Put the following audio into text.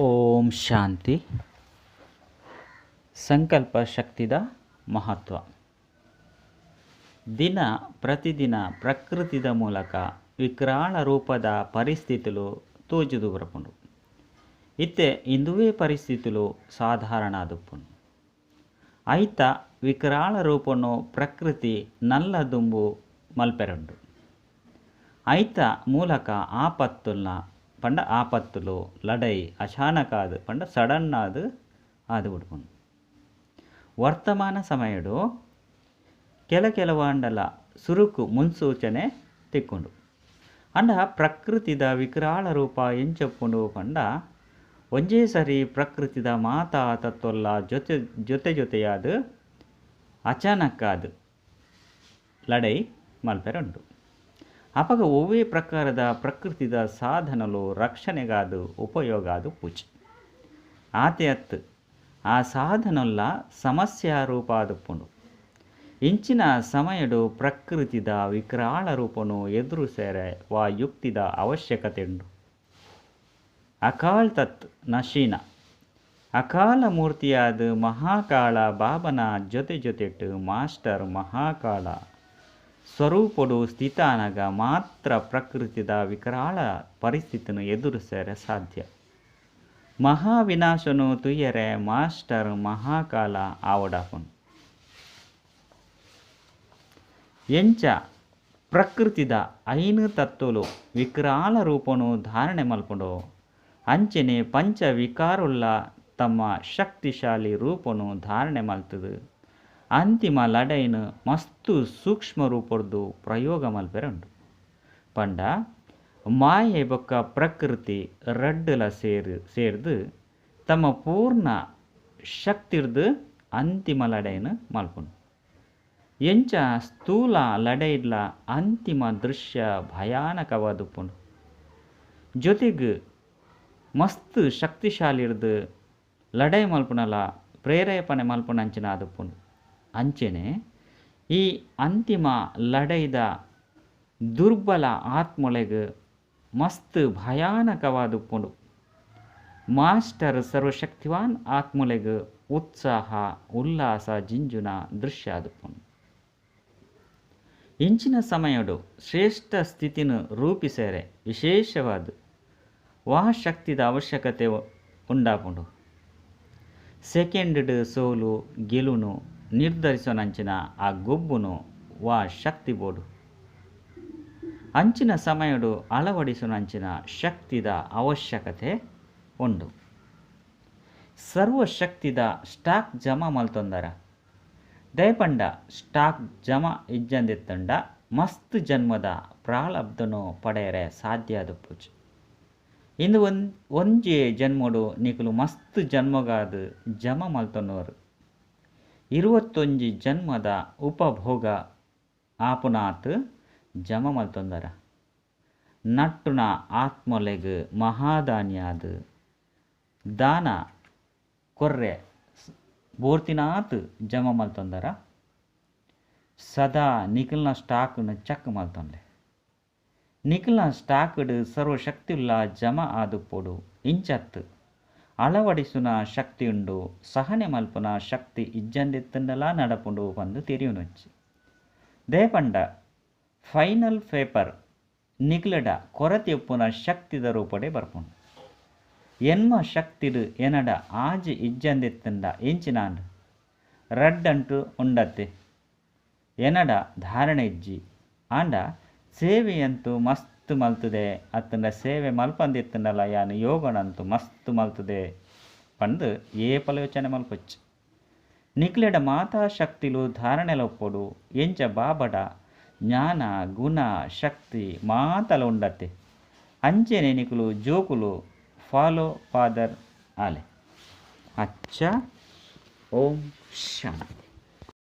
ಓಂ ಶಾಂತಿ. ಸಂಕಲ್ಪ ಶಕ್ತಿದ ಮಹತ್ವ. ದಿನ ಪ್ರತಿದಿನ ಪ್ರಕೃತಿದ ಮೂಲಕ ವಿಕರಾಳ ರೂಪದ ಪರಿಸ್ಥಿతులు తోచుదు బరపుండు. ఇత్తే ఇందువే పరిస్థితులు సాధారణ దుప్పును. ಐತ ವಿಕರಾಳ ರೂಪನು ಪ್ರಕೃತಿ ನಲ್ಲ ದುಂಬು ಮಲ್ಪೆರಂಡು. ಐತ ಮೂಲಕ ಆಪತ್ತುಲು ಲಡೈ ಅಚಾನಕಾದು ಪಂಡ ಸಡನ್ನಾದು ಆದು ಬಿಡ್ಪುಂಡು. ವರ್ತಮಾನ ಸಮಯಡು ಕೆಲವಾಂಡಲ ಸುರುಕು ಮುನ್ಸೂಚನೆ ತಿಕ್ಕೊಂಡು ಅಂಡ ಪ್ರಕೃತಿದ ವಿಕರಾಳ ರೂಪ ಎಂಚಪ್ಪುಂಡು ಪಂಡ ಒಂಜೇ ಸರಿ ಪ್ರಕೃತಿದ ಮಾತಾ ತತ್ವಲ್ಲ ಜೊತೆಯಾದು ಅಚಾನಕ್ಕಾದು ಲಡೈ ಮಲ್ಪೆರಂಡು. ಅಪಗ ಒವ್ವೇ ಪ್ರಕಾರದ ಪ್ರಕೃತಿದ ಸಾಧನಲು ರಕ್ಷಣೆಗಾದು ಉಪಯೋಗಾದು ಪೂಜೆ ಆತೆಯತ್ತು ಆ ಸಾಧನಲ್ಲ ಸಮಸ್ಯಾ ರೂಪ ಆದುಪ್ಪುಂಡು. ಇಂಚಿನ ಸಮಯಡು ಪ್ರಕೃತಿದ ವಿಕರಾಳ ರೂಪನು ಎದುರು ಸೇರೆ ವಾ ಯುಕ್ತಿದ ಅವಶ್ಯಕತೆ ಉಂಡು. ಅಕಾಲ್ ತತ್ ನಶೀನ ಅಕಾಲ ಮೂರ್ತಿಯಾದ ಮಹಾಕಾಳ ಬಾಬನ ಜೊತೆಟ್ಟು ಮಾಸ್ಟರ್ ಮಹಾಕಾಳ ಸ್ವರೂಪಡು ಸ್ಥಿತಾನಗ ಮಾತ್ರ ಪ್ರಕೃತಿದ ವಿಕರಾಳ ಪರಿಸ್ಥಿತಿಯನ್ನು ಎದುರಿಸರೆ ಸಾಧ್ಯ. ಮಹಾವಿನಾಶನು ತುಯ್ಯರೆ ಮಾಸ್ಟರ್ ಮಹಾಕಾಲ ಆವಡಾಪನು. ಎಂಚ ಪ್ರಕೃತಿದ ಐನು ತತ್ವಲು ವಿಕರಾಳ ರೂಪನು ಧಾರಣೆ ಮಲ್ಪುಂಡು ಅಂಚೆನೆ ಪಂಚ ವಿಕಾರುಲ್ಲ ತಮ್ಮ ಶಕ್ತಿಶಾಲಿ ರೂಪನು ಧಾರಣೆ ಮಲ್ತದು. ಅಂತಿಮ ಲಡೈನು ಮಸ್ತು ಸೂಕ್ಷ್ಮ ರೂಪದ್ದು ಪ್ರಯೋಗ ಮಲ್ಪೆರಂಡು. ಪಂಡ ಮಾಯೆ ಬೊಕ್ಕ ಪ್ರಕೃತಿ ರಡ್ಡುಲ ಸೇರ್ದು ತಮ್ಮ ಪೂರ್ಣ ಶಕ್ತಿರ್ದು ಅಂತಿಮ ಲಡೈನು ಮಲ್ಪುಂಡು. ಎಂಚ ಸ್ಥೂಲ ಲಡೈಡ್ಲ ಅಂತಿಮ ದೃಶ್ಯ ಭಯಾನಕವಾದುಪ್ಪುಂಡು. ಜೊತೆಗೆ ಮಸ್ತ್ ಶಕ್ತಿಶಾಲಿರ್ದು ಲಡೈ ಮಲ್ಪುನಲ ಪ್ರೇರೇಪಣೆ ಮಲ್ಪುನಂಚಿನ ಆದುಪ್ಪುಂಡು. ಅಂಚೆನೆ ಈ ಅಂತಿಮ ಲಡೈದ ದುರ್ಬಲ ಆತ್ಮೊಳೆಗೆ ಮಸ್ತ್ ಭಯಾನಕವಾದುಪ್ಪುಂಡು. ಮಾಸ್ಟರ್ ಸರ್ವಶಕ್ತಿವಾನ್ ಆತ್ಮೊಳೆಗೆ ಉತ್ಸಾಹ ಉಲ್ಲಾಸ ಜಿಂಜುನ ದೃಶ್ಯ ಆದುಪ್ಪುಂಡು. ಇಂಚಿನ ಸಮಯಡು ಶ್ರೇಷ್ಠ ಸ್ಥಿತಿನ ರೂಪಿಸರೆ ವಿಶೇಷವಾದ ವಾ ಶಕ್ತಿದ ಅವಶ್ಯಕತೆ ಉಂಡಾಪುಂಡು. ಸೆಕೆಂಡ್ ಸೋಲು ಗೆಲುನು ನಿರ್ಧರಿಸೋನಂಚಿನ ಆ ಗೊಬ್ಬುನು ವಾ ಶಕ್ತಿ ಬೋಡು. ಅಂಚಿನ ಸಮಯಡು ಅಳವಡಿಸೋನಂಚಿನ ಶಕ್ತಿದ ಅವಶ್ಯಕತೆ ಉಂಡು. ಸರ್ವಶಕ್ತಿದ ಸ್ಟಾಕ್ ಜಮಾ ಮಲ್ತೊಂದರ ದಯಪಂಡ ಸ್ಟಾಕ್ ಜಮಾ ಇಜ್ಜಂದೆತ್ತಂಡ ಮಸ್ತ್ ಜನ್ಮದ ಪ್ರಾರಬ್ಧನು ಪಡೆಯರೆ ಸಾಧ್ಯ ಅದು ಪೂಜೆ. ಇಂದು ಒಂಜೇ ಜನ್ಮಡು ನಿಕಲು ಮಸ್ತ್ ಜನ್ಮಗಾದು ಜಮಾ ಮಲ್ತೊನ್ನೋರು 21 ಜನ್ಮದ ಉಪಭೋಗ ಆಪುನಾತ್ ಜಮ ಮಲ್ತೊಂದರ ನಟ್ಟುನ ಆತ್ಮೊಲೆಗ್ ಮಹಾದಾನಿಯಾದ ದಾನ ಕೊರ್ರೆ ಬೋರ್ತಿನಾತ್ ಜಮ ಮಲ್ತೊಂದರ ಸದಾ ನಿಖಲ್ನ ಸ್ಟಾಕ್ನ ಚಕ್ ಮಲ್ತೊಂಡೆ. ನಿಖಲ್ನ ಸ್ಟಾಕ್ಡ್ ಸರ್ವಶಕ್ತಿಯುಲ್ಲ ಜಮ ಆದುಪ್ಪೊಡು ಇಂಚತ್ತು ಅಳವಡಿಸುನ ಶಕ್ತಿ ಉಂಡು. ಸಹನೆ ಮಲ್ಪುನ ಶಕ್ತಿ ಇಜ್ಜಂದೆತ್ತಂಡಲ ನಡಪುಂಡು ಬಂದು ತೆರಿಯುನೊಚ್ಚಿ ದೇಪಂಡ ಫೈನಲ್ ಪೇಪರ್ ನಿಗ್ಲಡ ಕೊರತೆಯಪ್ಪುನ ಶಕ್ತಿದ ರೂಪಡೆ ಬರ್ಪುಂಡು. ಎನ್ಮ ಶಕ್ತಿಡು ಎನಡ ಆಜಿ ಇಜ್ಜಂದೆತ್ತಂಡ ಎಂಚಿನಾಂಡು ರಡ್ಡಂಟು ಉಂಡತ್ತೆ ಎನಡ ಧಾರಣೆ ಇಜ್ಜಿ ಆಂಡ ಸೇವೆಯಂತೂ ಮಸ್ತ್ ಮಲ್ತದೆ ಅತ್ತಂಡ ಸೇವೆ ಮಲ್ಪಂದಿತ್ತಂಡಲ ಯಾನು ಯೋಗನಂತೂ ಮಸ್ತ್ ಮಲ್ತದೆ ಪಂದು ಏಪಲೋಚನೆ ಮಲ್ಪೊಚ್ಚು. ನಿಕ್ಲೆಡ ಮಾತಾ ಶಕ್ತಿಲು ಧಾರಣೆಲೊಪ್ಪೊಡು ಎಂಚ ಬಾಬಡ ಜ್ಞಾನ ಗುಣ ಶಕ್ತಿ ಮಾತಲ ಉಂಡತ್ತೆ ಅಂಚೆನೆ ನಿಕುಲು ಜೋಕುಲು ಫಾಲೋ ಫಾದರ್ ಆಲೆ ಅಚ್ಚ. ಓಂ ಶಾಂತಿ.